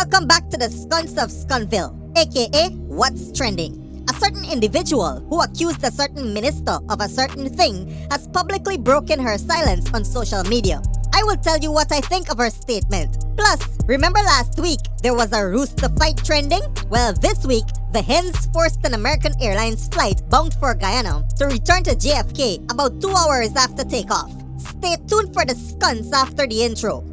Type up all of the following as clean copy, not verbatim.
Welcome back to the Skunks of Skunville, aka What's Trending. A certain individual who accused a certain minister of a certain thing has publicly broken her silence on social media. I will tell you what I think of her statement. Plus, remember last week there was a rooster fight trending? Well, this week, the Hens forced an American Airlines flight bound for Guyana to return to JFK about 2 hours after takeoff. Stay tuned for the skunks after the intro.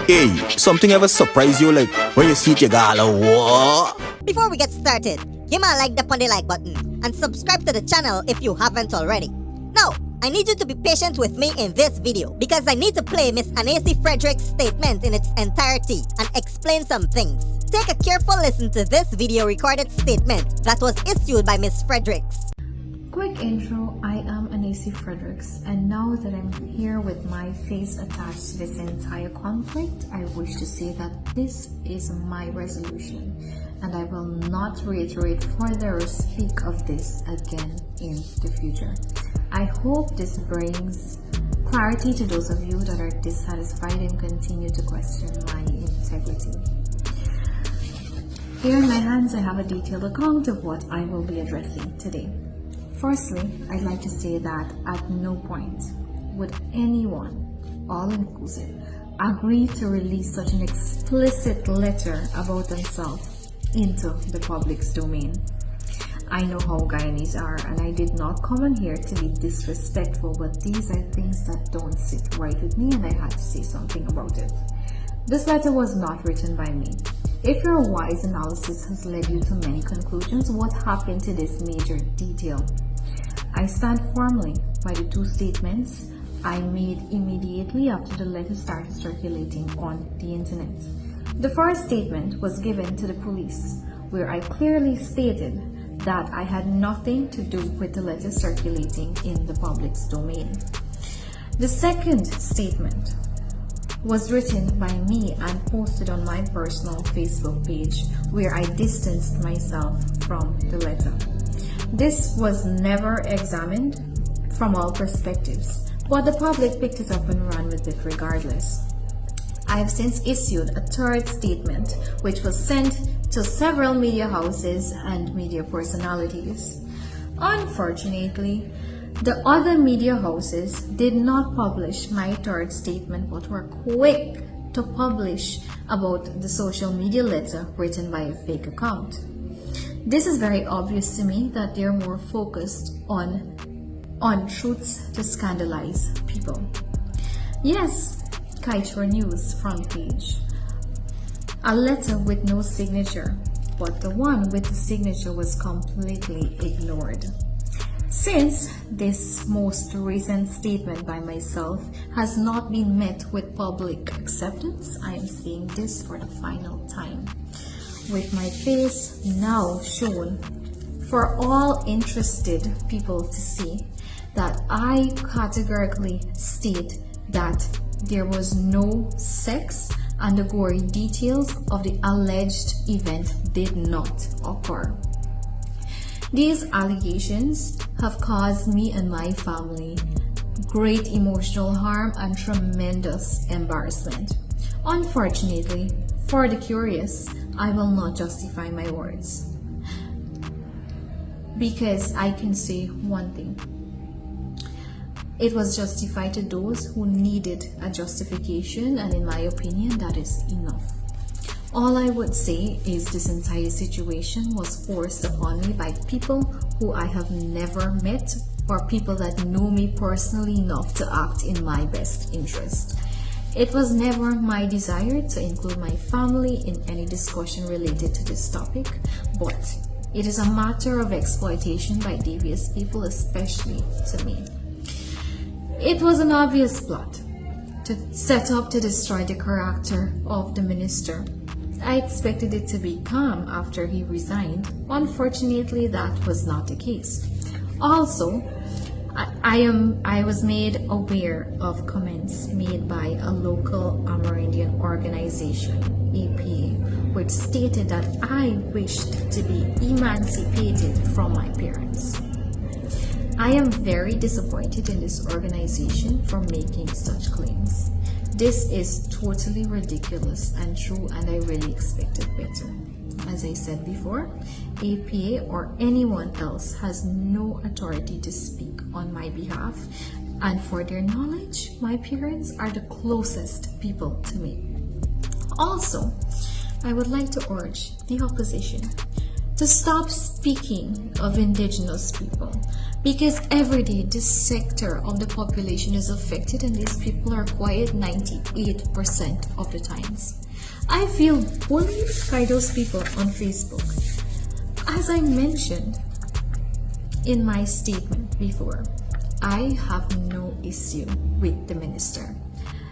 Hey, something ever surprise you like when you see it, you gala what? Before we get started, give me a like on the like button and subscribe to the channel if you haven't already. Now, I need you to be patient with me in this video because I need to play Miss Anesi Frederick's statement in its entirety and explain some things. Take a careful listen to this video recorded statement that was issued by Miss Fredericks. Quick intro, I am Anesi Fredericks, and now that I'm here with my face attached to this entire conflict, I wish to say that this is my resolution and I will not reiterate further or speak of this again in the future. I hope this brings clarity to those of you that are dissatisfied and continue to question my integrity. Here in my hands, I have a detailed account of what I will be addressing today. Firstly, I'd like to say that at no point would anyone, all inclusive, agree to release such an explicit letter about themselves into the public's domain. I know how Guyanese are, and I did not come in here to be disrespectful, but these are things that don't sit right with me, and I had to say something about it. This letter was not written by me. If your wise analysis has led you to many conclusions, what happened to this major detail? I stand firmly by the two statements I made immediately after the letter started circulating on the internet. The first statement was given to the police, where I clearly stated that I had nothing to do with the letter circulating in the public's domain. The second statement was written by me and posted on my personal Facebook page, where I distanced myself from the letter. This was never examined from all perspectives, but the public picked it up and ran with it regardless. I have since issued a third statement, which was sent to several media houses and media personalities. Unfortunately, the other media houses did not publish my third statement, but were quick to publish about the social media letter written by a fake account. This is very obvious to me that they're more focused on truths to scandalize people. Yes, Kaichor News front page. A letter with no signature, but the one with the signature was completely ignored. Since this most recent statement by myself has not been met with public acceptance, I am saying this for the final time, with my face now shown for all interested people to see, that I categorically state that there was no sex and the gory details of the alleged event did not occur. These allegations have caused me and my family great emotional harm and tremendous embarrassment. Unfortunately, for the curious, I will not justify my words, because I can say one thing. It was justified to those who needed a justification, and in my opinion, that is enough. All I would say is this entire situation was forced upon me by people who I have never met, or people that know me personally enough to act in my best interest. It was never my desire to include my family in any discussion related to this topic, but it is a matter of exploitation by devious people, especially to me. It was an obvious plot to set up to destroy the character of the minister. I expected it to be calm after he resigned. Unfortunately, that was not the case. Also, I was made aware of comments made by a local Amerindian organization, EPA, which stated that I wished to be emancipated from my parents. I am very disappointed in this organization for making such claims. This is totally ridiculous and true, and I really expected better. As I said before, APA or anyone else has no authority to speak on my behalf, and for their knowledge, my parents are the closest people to me. Also, I would like to urge the opposition to stop speaking of indigenous people, because every day this sector of the population is affected and these people are quiet 98% of the times. I feel bullied by those people on Facebook. As I mentioned in my statement before, I have no issue with the minister.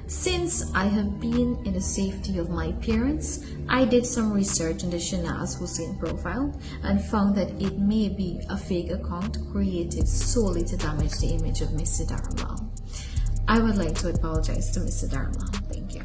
Since I have been in the safety of my parents, I did some research in the Shanaz Hussein profile and found that it may be a fake account created solely to damage the image of Mr. Dharamlal. I would like to apologize to Mr. Dharamlal. Thank you.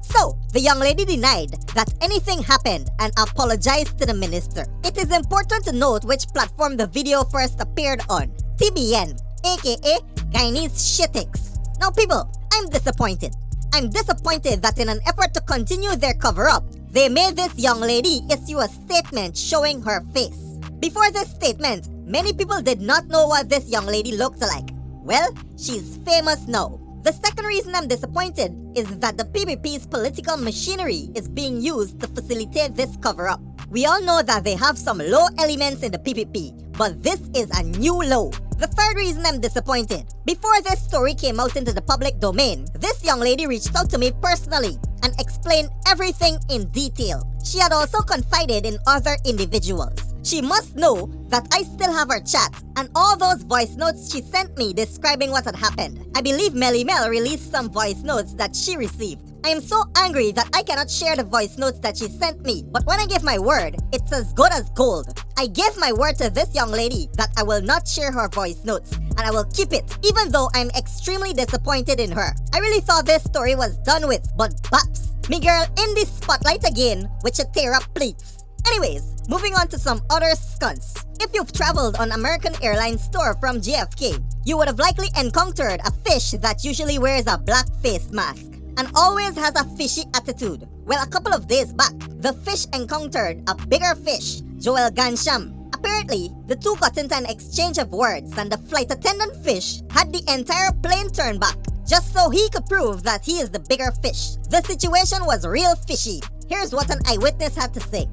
So, the young lady denied that anything happened and apologized to the minister. It is important to note which platform the video first appeared on. TBN, aka Guyanese Shitix. Now people, I'm disappointed. I'm disappointed that in an effort to continue their cover-up, they made this young lady issue a statement showing her face. Before this statement, many people did not know what this young lady looked like. Well, she's famous now. The second reason I'm disappointed is that the PPP's political machinery is being used to facilitate this cover-up. We all know that they have some low elements in the PPP, but this is a new low. The third reason I'm disappointed, before this story came out into the public domain, this young lady reached out to me personally and explained everything in detail. She had also confided in other individuals. She must know that I still have her chat and all those voice notes she sent me describing what had happened. I believe Melly Mel released some voice notes that she received. I am so angry that I cannot share the voice notes that she sent me, but when I give my word, it's as good as gold. I gave my word to this young lady that I will not share her voice notes, and I will keep it, even though I'm extremely disappointed in her. I really thought this story was done with, but baps, me girl in the spotlight again, with your tear up pleats. Anyways, moving on to some other stunts. If you've traveled on American Airlines store from JFK, you would have likely encountered a fish that usually wears a black face mask and always has a fishy attitude. Well, a couple of days back, the fish encountered a bigger fish, Joel Gansham. Apparently, the two got into an exchange of words and the flight attendant fish had the entire plane turned back just so he could prove that he is the bigger fish. The situation was real fishy. Here's what an eyewitness had to say.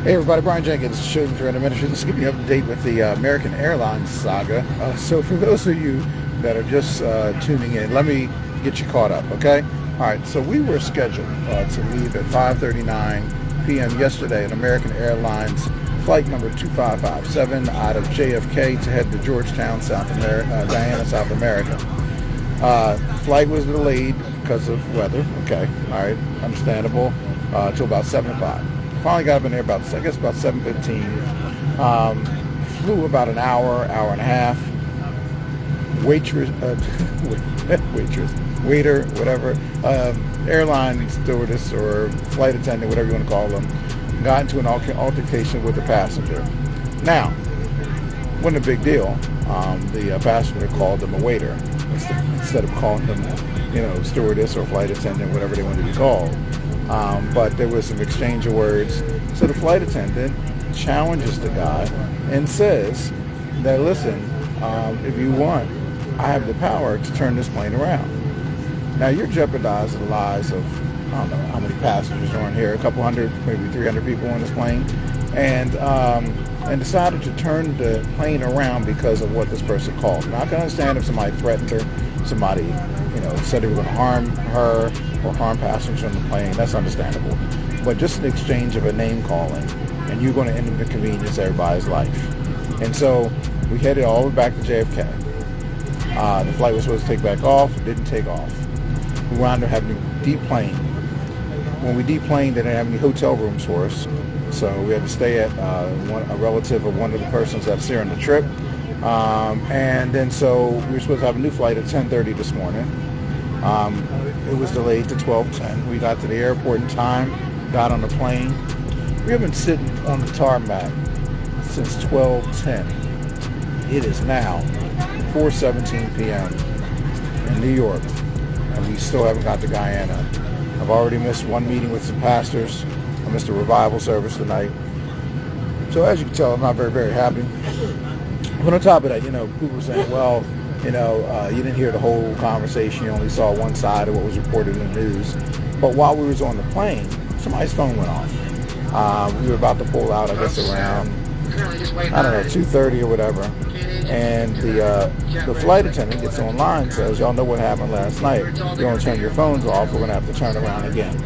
Hey everybody, Brian Jenkins, Children's Random Ministry. Just give you an update with the American Airlines saga. So for those of you that are just tuning in, let me get you caught up, okay? All right, so we were scheduled to leave at 5:39 p.m. yesterday at American Airlines flight number 2557 out of JFK to head to Georgetown, Guyana, South America. Flight was delayed because of weather, okay, all right, understandable, till about 7 o'clock. Finally got up in there about 7:15. Flew about an hour and a half. Waiter, whatever, airline stewardess or flight attendant, whatever you want to call them, got into an altercation with the passenger. Now, wasn't a big deal. The passenger called them a waiter instead of calling them, stewardess or flight attendant, whatever they wanted to be called. But there was some exchange of words. So the flight attendant challenges the guy and says that, listen, if you want, I have the power to turn this plane around. Now you're jeopardizing the lives of, I don't know how many passengers are on here, a couple hundred, maybe 300 people on this plane, and decided to turn the plane around because of what this person called. Now I can understand if somebody threatened her, somebody, said they were going to harm her or harm passengers on the plane, that's understandable. But just an exchange of a name calling, and you're going to inconvenience everybody's life. And so we headed all the way back to JFK. The flight was supposed to take back off, didn't take off. We wound up having to deplane. When we deplaned, they didn't have any hotel rooms for us, so we had to stay at a relative of one of the persons that's here on the trip. And then so we were supposed to have a new flight at 10:30 this morning. It was delayed to 12:10. We got to the airport in time, got on the plane. We have been sitting on the tarmac since 12:10. It is now 4:17 p.m. in New York, and we still haven't got to Guyana. I've already missed one meeting with some pastors. I missed a revival service tonight. So as you can tell, I'm not very, very happy. But on top of that, people are saying, well, you didn't hear the whole conversation. You only saw one side of what was reported in the news. But while we was on the plane, somebody's phone went off. We were about to pull out, I guess, around, 2:30 or whatever. And the flight attendant gets online and says, y'all know what happened last night. You're going to turn your phones off. We're going to have to turn around again.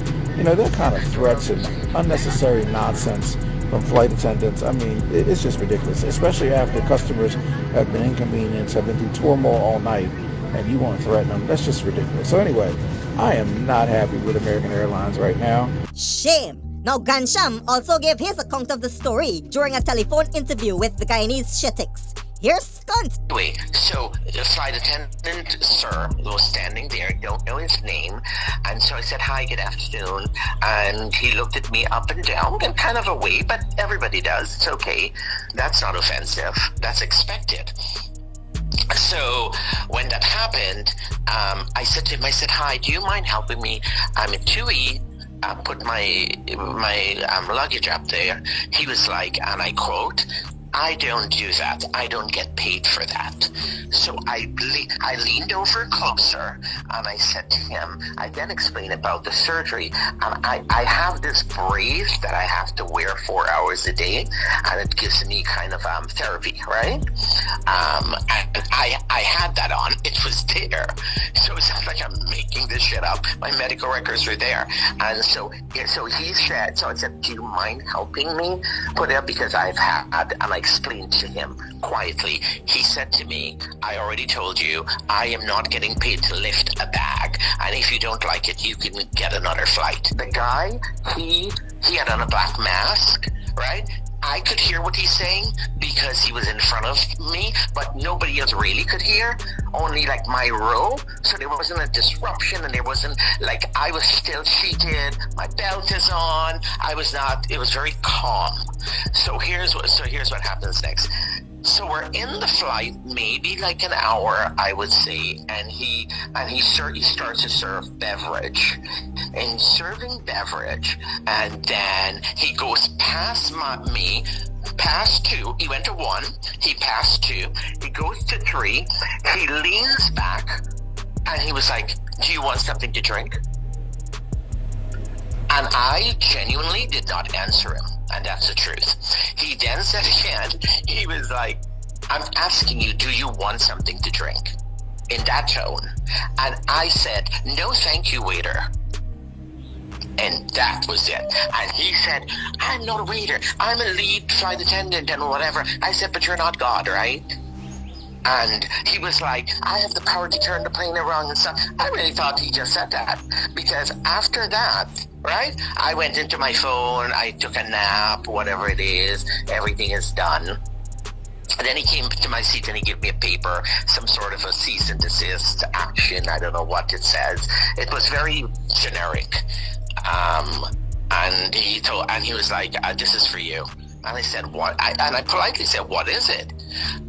That kind of threats and unnecessary nonsense from flight attendants. I mean, it's just ridiculous, especially after customers have been inconvenienced, have been through turmoil all night, and you want to threaten them. That's just ridiculous. So anyway, I am not happy with American Airlines right now. Shame. Now, Gansham also gave his account of the story during a telephone interview with the Guyanese Shetics. Here's Skunt. Anyway, so the flight attendant, sir, was standing there, don't know his name, and so I said, hi, good afternoon, and he looked at me up and down in kind of a way, but everybody does, it's okay, that's not offensive, that's expected. So when that happened, I said to him, hi, do you mind helping me? I'm at 2E, put my luggage up there. He was like, and I quote, I don't do that. I don't get paid for that. So I leaned over closer and I said to him, I then explained about the surgery, and I have this brace that I have to wear 4 hours a day, and it gives me kind of therapy, right? And I had that on. It was there. So it's not like I'm making this shit up. My medical records were there. And so he said, so I said, do you mind helping me put it up? Because I've had, and I explained to him quietly. He said to me, I already told you, I am not getting paid to lift a bag, and if you don't like it, you can get another flight. The guy, he had on a black mask, right? I could hear what he's saying because he was in front of me, but nobody else really could hear, only like my row. So there wasn't a disruption, and there wasn't like, I was still seated, my belt is on, it was very calm. So here's what happens next. So we're in the flight, maybe like an hour, I would say, and he starts to serve beverage, and serving beverage, and then he goes past me, past 2, he went to 1, he passed 2, he goes to 3, he leans back, and he was like, do you want something to drink? And I genuinely did not answer him. And that's the truth. He then said again, he was like, I'm asking you, do you want something to drink? In that tone. And I said, no thank you, waiter. And that was it. And he said, I'm not a waiter. I'm a lead flight attendant and whatever. I said, but you're not God, right? And he was like, I have the power to turn the plane around and stuff. I really thought he just said that. Because after that, right, I went into my phone, I took a nap, whatever it is, everything is done. And then he came to my seat and he gave me a paper, some sort of a cease and desist action. I don't know what it says. It was very generic. And he was like, this is for you. And I said, what? And I politely said, what is it?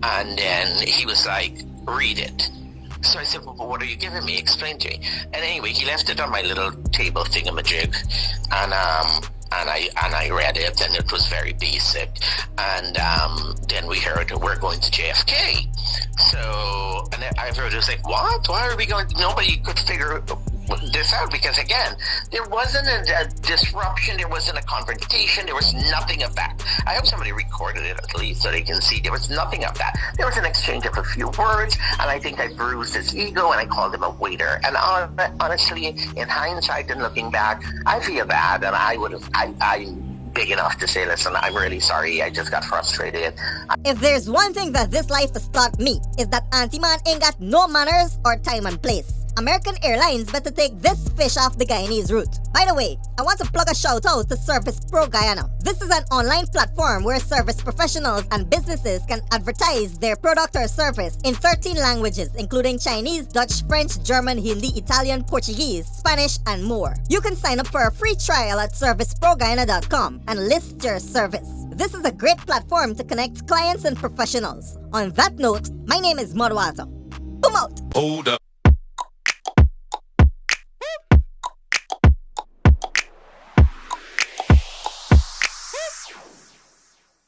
And then he was like, read it. So I said, well, what are you giving me? Explain to me. And anyway, he left it on my little table thingamajig. And I read it, and it was very basic. And then we heard we're going to JFK. So, and everybody was like, what? Why are we going? Nobody could figure this out, because again, there wasn't a disruption, there wasn't a confrontation, there was nothing of that. I hope somebody recorded it at least so they can see. There was nothing of that. There was an exchange of a few words, and I think I bruised his ego, and I called him a waiter. And honestly, in hindsight and looking back, I feel bad, and I'm big enough to say, listen, I'm really sorry, I just got frustrated. If there's one thing that this life has taught me, is that Auntie Man ain't got no manners or time and place. American Airlines better take this fish off the Guyanese route. By the way, I want to plug a shout out to Service Pro Guyana. This is an online platform where service professionals and businesses can advertise their product or service in 13 languages, including Chinese, Dutch, French, German, Hindi, Italian, Portuguese, Spanish, and more. You can sign up for a free trial at serviceproguyana.com and list your service. This is a great platform to connect clients and professionals. On that note, my name is Mudwata. Boom out! Hold up.